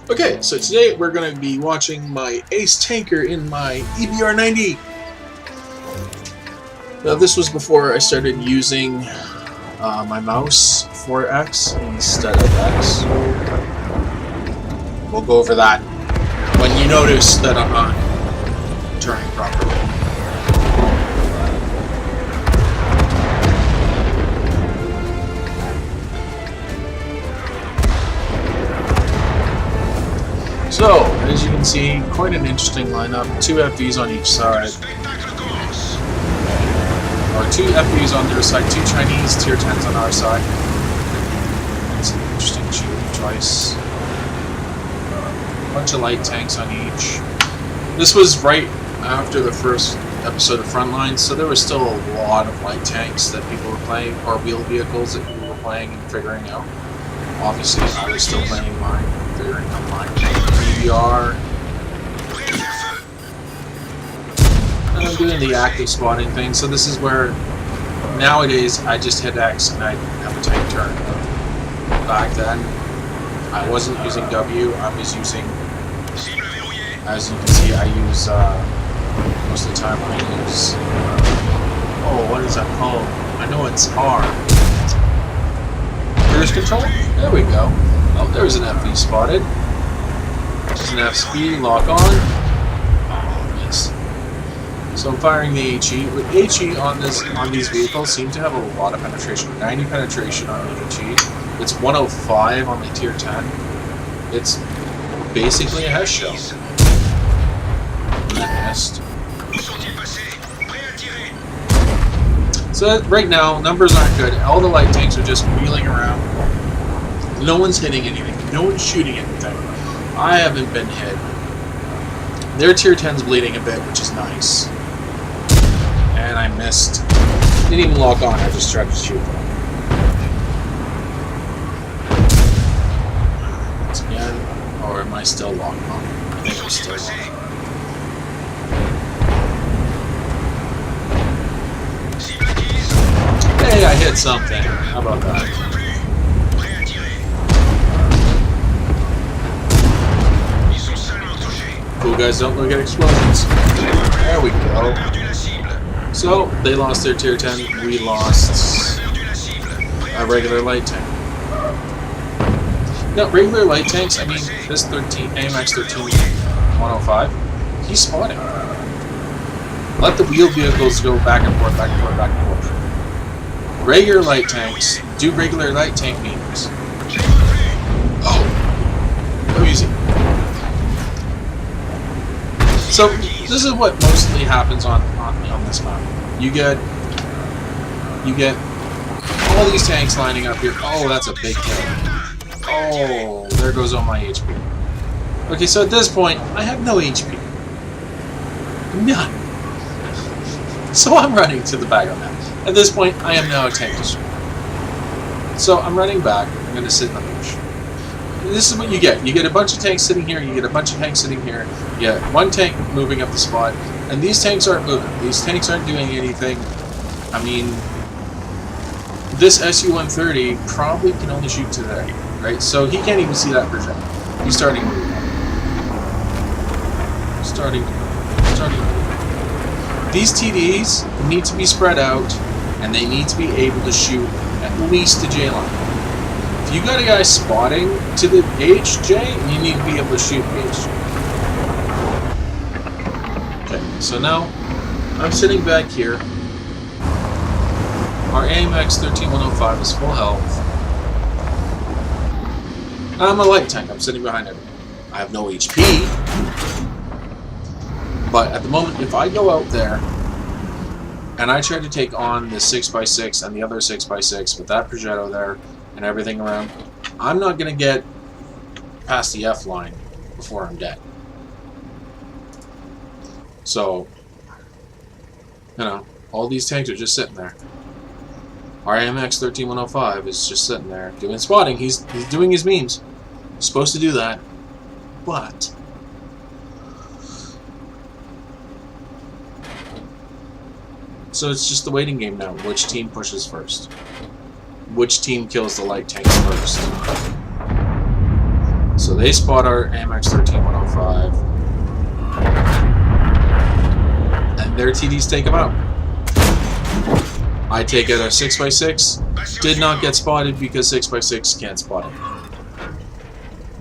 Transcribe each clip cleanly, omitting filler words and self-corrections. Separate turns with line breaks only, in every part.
Okay, so today we're going to be watching my ace tanker in my EBR 90. Now this was before I started using my mouse for X instead of X. We'll go over that when you notice that I'm not turning properly. So, as you can see, quite an interesting lineup. 2 FVs on each side. Or 2 FVs on their side, 2 Chinese tier 10s on our side. It's an interesting shooting choice. A bunch of light tanks on each. This was right after the first episode of Frontline, so there was still a lot of light tanks that people were playing, or wheeled vehicles that people were playing and figuring out. Obviously, I was still playing mine, figuring out mine. EBR. And I'm doing the active spotting thing, so this is where nowadays I just hit X and I have a tank turn. Back then, I wasn't using W, I was using, as you can see, I use, most of the time I use, oh, what is that called? I know it's R. Cruise control? There we go. Oh, there's an FV spotted. There's an FSP, lock on. Oh, miss. So I'm firing the HE. With HE on these vehicles seem to have a lot of penetration. 90 penetration on the HE. It's 105 on the tier 10. It's basically a head shell. That missed. So right now, numbers aren't good. All the light tanks are just wheeling around. No one's hitting anything. No one's shooting anything. I haven't been hit. Their tier 10's bleeding a bit, which is nice. And I missed. Didn't even lock on, I just tried to shoot them. Once again, or am I still locked on? I think I'm still locked on. Hey, I hit something. How about that? Cool guys don't look at explosions. There we go. So, they lost their tier 10, we lost a regular light tank. Now, regular light tanks, I mean, this AMX 13105, he's spotting. Let the wheeled vehicles go back and forth, back and forth, back and forth. Regular light tanks do regular light tank beams. Oh! Go easy. So, this is what mostly happens on this map. You get all these tanks lining up here. Oh, that's a big kill. Oh, there goes all my HP. Okay, so at this point, I have no HP. None. So I'm running to the back of that. At this point, I am now a tank destroyer. So I'm running back. I'm going to sit in the bush. This is what you get. You get a bunch of tanks sitting here, you get a bunch of tanks sitting here, you get one tank moving up the spot, and these tanks aren't moving. These tanks aren't doing anything. I mean, this SU-130 probably can only shoot to there, right? So he can't even see that projectile. He's starting to move. Starting to move. These TDs need to be spread out, and they need to be able to shoot at least the J line. If you got a guy spotting to the HJ, you need to be able to shoot the HJ. Okay, so now I'm sitting back here. Our AMX 13105 is full health. I'm a light tank, I'm sitting behind everything. I have no HP. But at the moment, if I go out there and I try to take on the 6x6 and the other 6x6 with that Progetto there and everything around, I'm not going to get past the F line before I'm dead. So, you know, all these tanks are just sitting there. Our AMX 13105 is just sitting there doing spotting. He's doing his memes. He's supposed to do that. But so it's just the waiting game now. Which team pushes first? Which team kills the light tanks first? So they spot our AMX 13105. And their TDs take them out. I take out a 6x6. Did not get spotted because 6x6 can't spot it.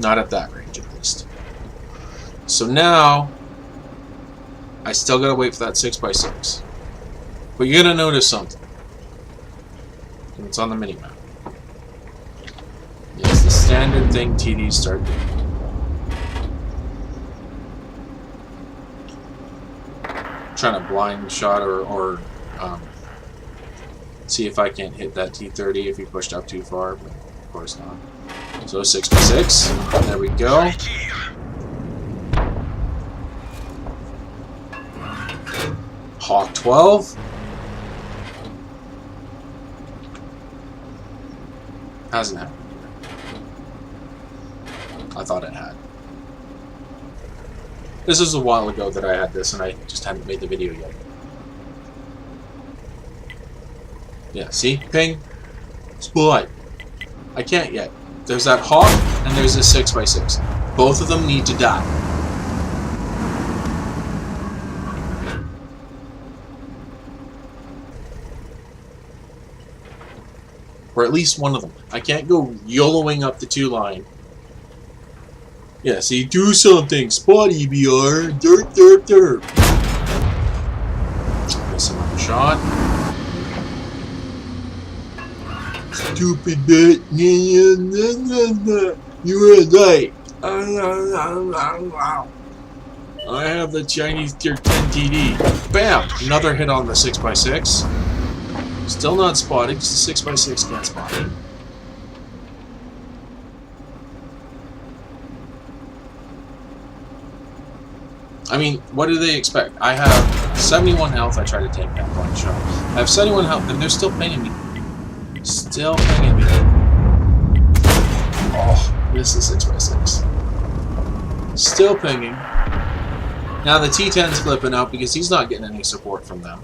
Not at that range, at least. So now, I still gotta wait for that 6x6. But you're gonna notice something. And it's on the minimap. It's the standard thing TDs start doing. Trying to blind shot or see if I can't hit that T30 if he pushed up too far, but of course not. So 6x6, there we go. Hawk 12. Hasn't happened. I thought it had. This was a while ago that I had this and I just hadn't made the video yet. Yeah, see? Ping. Spot. I can't yet. There's that Hawk and there's this 6x6. Both of them need to die. Or at least one of them. I can't go YOLOing up the 2 line. Yeah, see, do something. Spot EBR. Derp, derp, derp. Miss another shot. Stupid bit. You were right. I have the Chinese tier 10 TD. Bam! Another hit on the 6x6. Still not spotted because the 6x6 can't spot it. I mean, what do they expect? I have 71 health. I try to take that one shot. I have 71 health, and they're still pinging me. Still pinging me. Oh, this is 6x6. Still pinging. Now the T10's flipping out because he's not getting any support from them.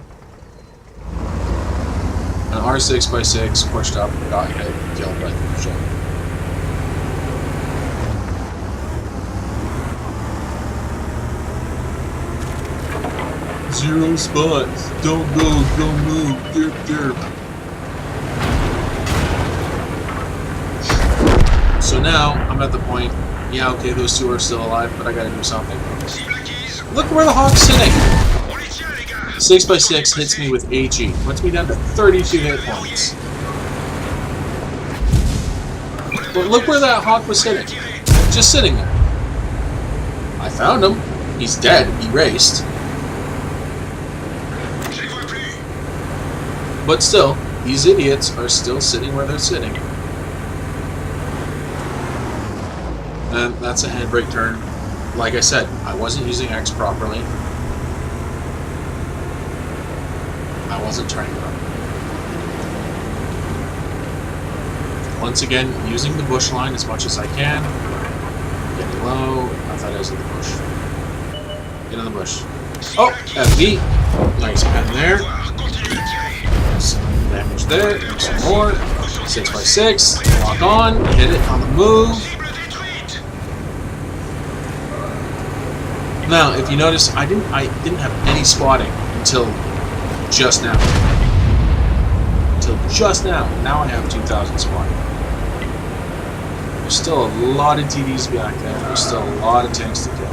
An R6x6 pushed up, got hit, killed by the shot. Zero spots. Don't go, don't move. Derp, derp. So now, I'm at the point, yeah, okay, those 2 are still alive, but I gotta do something. Look where the Hawk's sitting! 6x6 hits me with HE. Puts me down to 32 hit points. But look where that Hawk was sitting. Just sitting there. I found him. He's dead. Erased. But still, these idiots are still sitting where they're sitting. And that's a handbrake turn. Like I said, I wasn't using X properly. I wasn't turning it up. Once again, using the bush line as much as I can. Getting low. I thought I was in the bush. Get in the bush. Oh, FV. Nice pen there. Some damage there. Some more. 6x6. Lock on. Hit it on the move. Now, if you notice, I didn't have any spotting until just now. Until just now. Now I have 2,000 spotting. There's still a lot of TDs back there. There's still a lot of tanks to kill.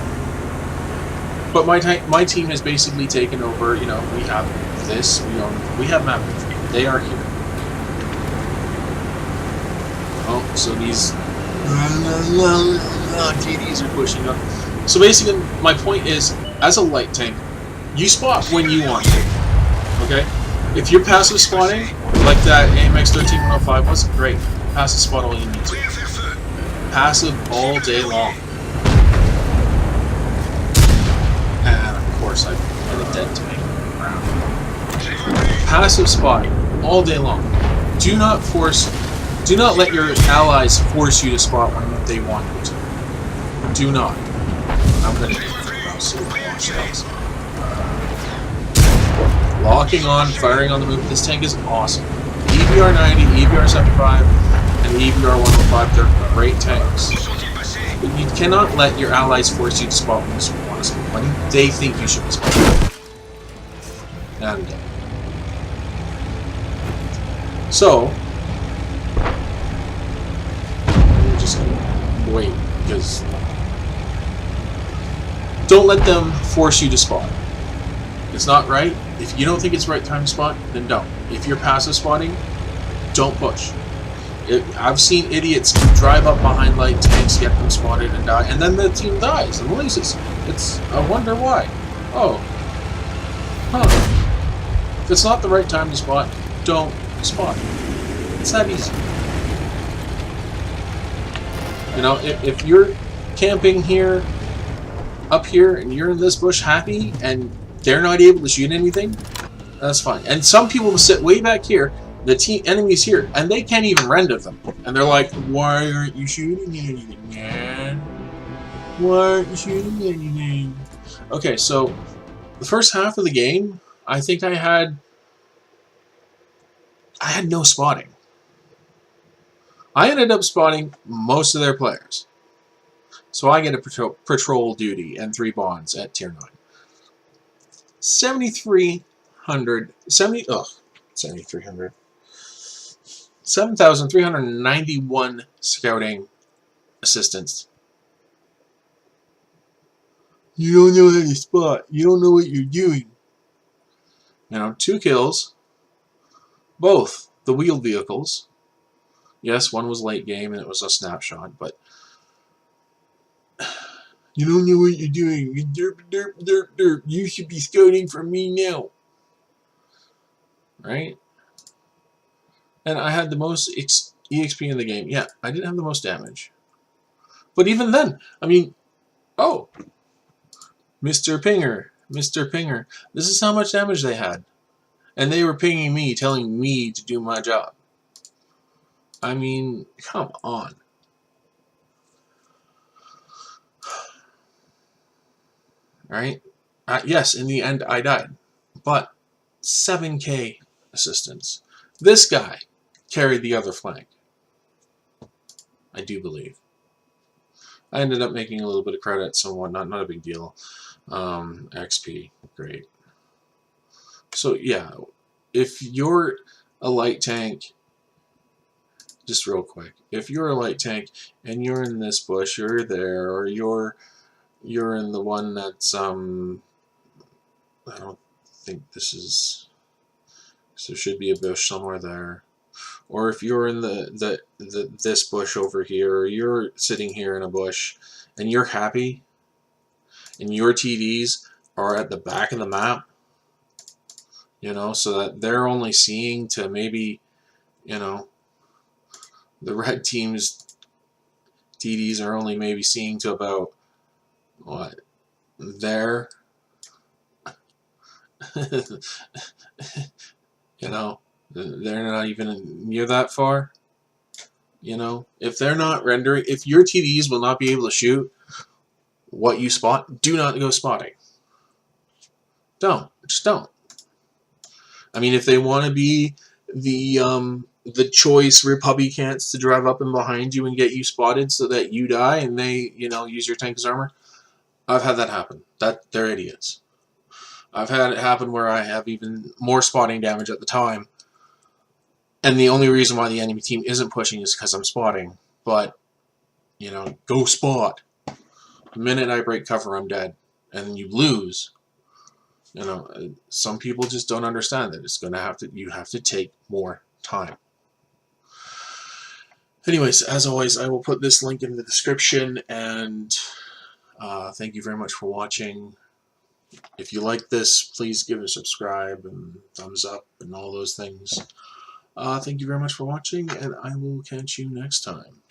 But my team has basically taken over. You know, we have this. We have map. They are here. Oh, so these TDs are pushing up. So basically, my point is, as a light tank, you spot when you want to. Okay? If you're passive spotting, like that AMX 13105 was, great. Passive spot all you need to. Passive all day long. And of course, I put a dead tank around. Passive spotting all day long. Do not let your allies force you to spot when they want you to. Do not. I'm going to do it so watch those. Locking on, firing on the move. This tank is awesome. The EBR 90, EBR 75, and the EBR 105, they're great tanks. But you cannot let your allies force you to spot when you want to spot, when they think you should be spotting. And so, we're just gonna wait, because don't let them force you to spot. It's not right. If you don't think it's the right time to spot, then don't. If you're passive spotting, don't push. I've seen idiots drive up behind light tanks, get them spotted, and die, and then the team dies and loses. I wonder why. Oh. Huh. If it's not the right time to spot, don't spot. It's that easy. You know, if you're camping here, up here, and you're in this bush happy, and they're not able to shoot anything, that's fine. And some people will sit way back here, the enemy's here, and they can't even render them. And they're like, why aren't you shooting anything, man? Why aren't you shooting anything? Okay, so the first half of the game, I think I had no spotting. I ended up spotting most of their players. So I get a patrol duty and 3 bonds at tier 9. 7,300 7,391 scouting assistants. You don't know how to spot. You don't know what you're doing. You know, 2 kills. Both the wheeled vehicles. Yes, one was late game and it was a snapshot, but you don't know what you're doing. Derp, derp, derp, derp. You should be scouting for me now. Right? And I had the most EXP in the game. Yeah, I didn't have the most damage. But even then, I mean, oh, Mr. Pinger, Mr. Pinger. This is how much damage they had. And they were pinging me, telling me to do my job. I mean, come on. Right? Yes, in the end, I died. But 7K assistance. This guy carried the other flank. I do believe. I ended up making a little bit of credits and whatnot. Not a big deal. XP. Great. So, yeah. If you're a light tank, just real quick, if you're a light tank and you're in this bush, you're there, or you're in the one that's I don't think this is, so there should be a bush somewhere there, or if you're in this bush over here, or you're sitting here in a bush and you're happy and your TDs are at the back of the map, you know, so that they're only seeing to maybe, you know, the red team's TDs are only maybe seeing to about, what, there? You know, they're not even near that far. You know, if they're not rendering, if your TDs will not be able to shoot what you spot, do not go spotting. Don't. Just don't. I mean, if they want to be the choice Republicans to drive up and behind you and get you spotted so that you die and they, you know, use your tank as armor, I've had that happen. They're idiots. I've had it happen where I have even more spotting damage at the time, and the only reason why the enemy team isn't pushing is because I'm spotting. But, you know, go spot. The minute I break cover, I'm dead, and you lose. You know, some people just don't understand that it's gonna have to. You have to take more time. Anyways, as always, I will put this link in the description, and thank you very much for watching. If you like this, please give it a subscribe and thumbs up and all those things. Thank you very much for watching, and I will catch you next time.